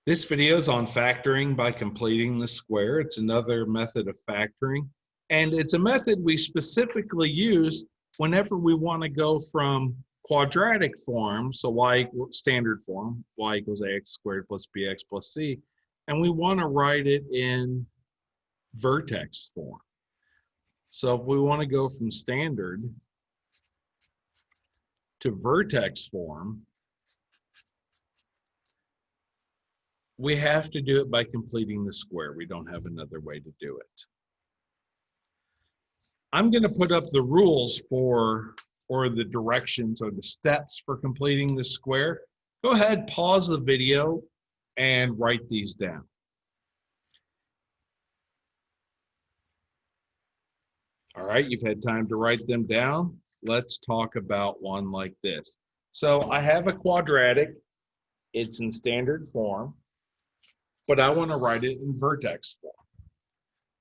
This video is on factoring by completing the square. It's another method of factoring, and it's a method we specifically use whenever we want to go from quadratic form, so y equals standard form, y equals ax squared plus bx plus c, and we want to write it in vertex form. So if we want to go from standard to vertex form, we have to do it by completing the square. We don't have another way to do it. I'm going to put up the rules or the directions or the steps for completing the square. Go ahead, pause the video and write these down. All right, you've had time to write them down. Let's talk about one like this. So I have a quadratic. It's in standard form, but I want to write it in vertex form.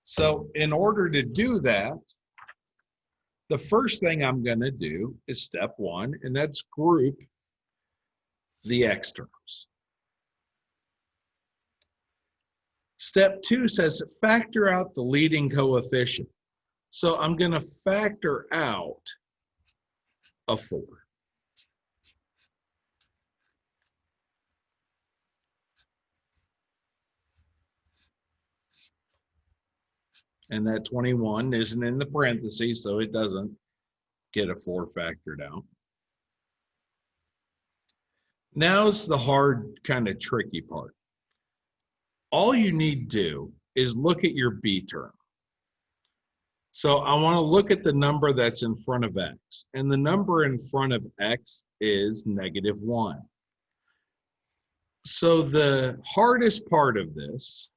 So in order to do that, the first thing I'm going to do is step one, and that's group the x terms. Step two says factor out the leading coefficient. So I'm going to factor out a 4. And that 21 isn't in the parentheses, so it doesn't get a 4 factored out. Now's the hard, kind of tricky part. All you need to do is look at your b term. So I want to look at the number that's in front of x. And the number in front of x is -1. So the hardest part of this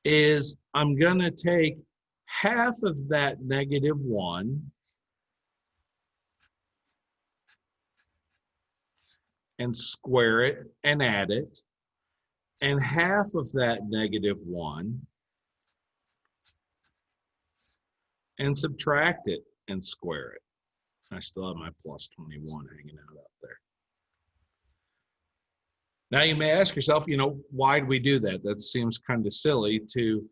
is I'm going to take half of that -1 and square it and add it, and half of that -1 and subtract it and square it. I still have my plus 21 hanging out there. Now you may ask yourself, why do we do that? That seems kind of silly to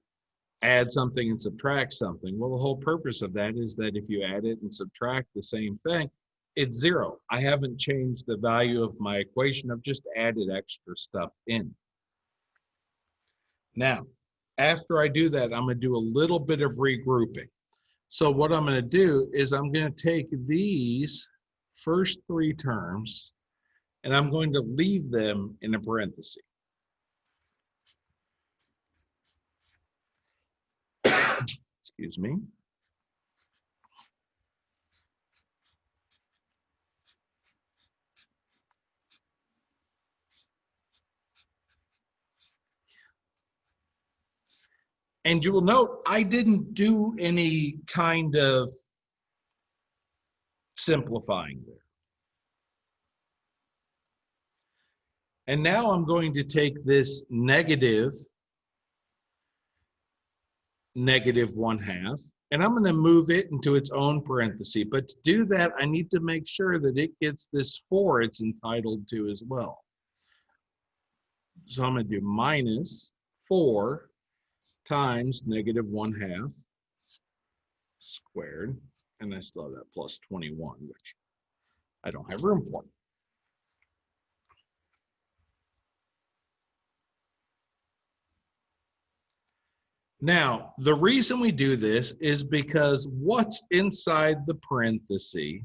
add something and subtract something. Well, the whole purpose of that is that if you add it and subtract the same thing, it's 0. I haven't changed the value of my equation. I've just added extra stuff in. Now, after I do that, I'm going to do a little bit of regrouping. So what I'm going to do is I'm going to take these first 3 terms and I'm going to leave them in a parenthesis. Excuse me. And you will note I didn't do any kind of simplifying there. And now I'm going to take this -1/2, and I'm going to move it into its own parenthesis. But to do that, I need to make sure that it gets this 4 it's entitled to as well. So I'm going to do -4 times -1/2 squared, and I still have that plus 21, which I don't have room for. Now, the reason we do this is because what's inside the parenthesis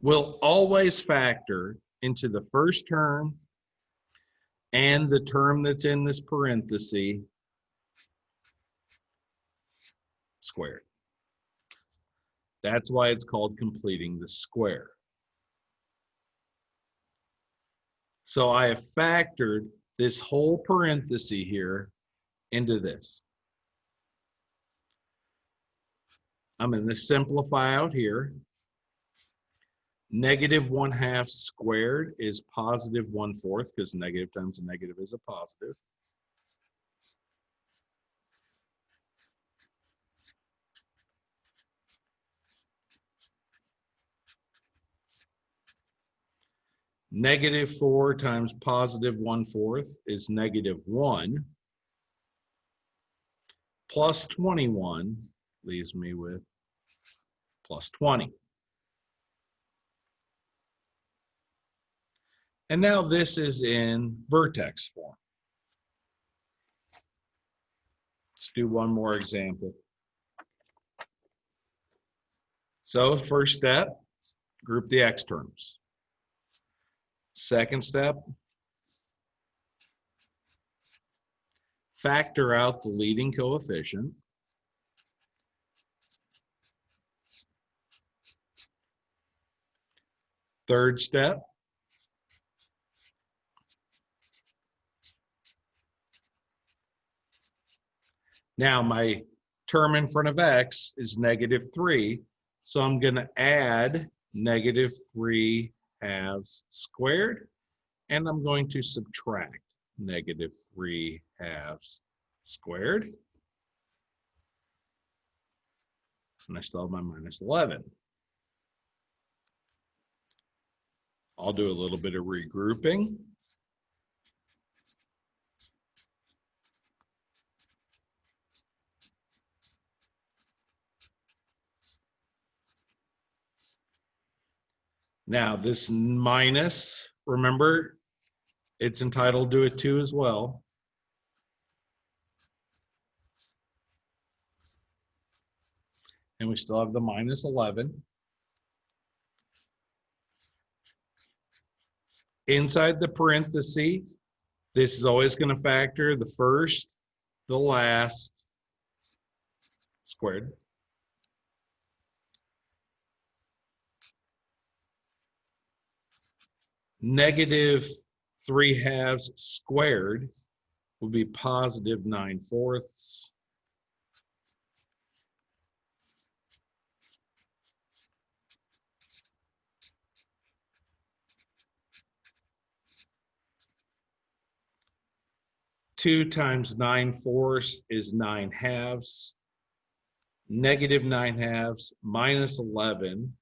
will always factor into the first term and the term that's in this parenthesis squared. That's why it's called completing the square. So I have factored this whole parenthesis here into this. I'm going to simplify out here. -1/2 squared is +1/4 because negative times a negative is a positive. Negative 4 times positive 1/4 is -1. Plus 21 leaves me with plus 20. And now this is in vertex form. Let's do one more example. So first step, group the x terms. Second step, factor out the leading coefficient. Third step, now my term in front of x is -3, so I'm going to add -3/2 squared, and I'm going to subtract -3/2 squared. And I still have my -11. I'll do a little bit of regrouping. Now this minus, remember, it's entitled to a 2 as well. And we still have the -11. Inside the parenthesis, this is always going to factor the first, the last, squared. -3/2 squared will be +9/4. 2 times 9/4 is 9/2. -9/2 minus 11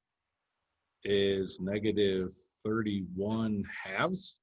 is -31/2.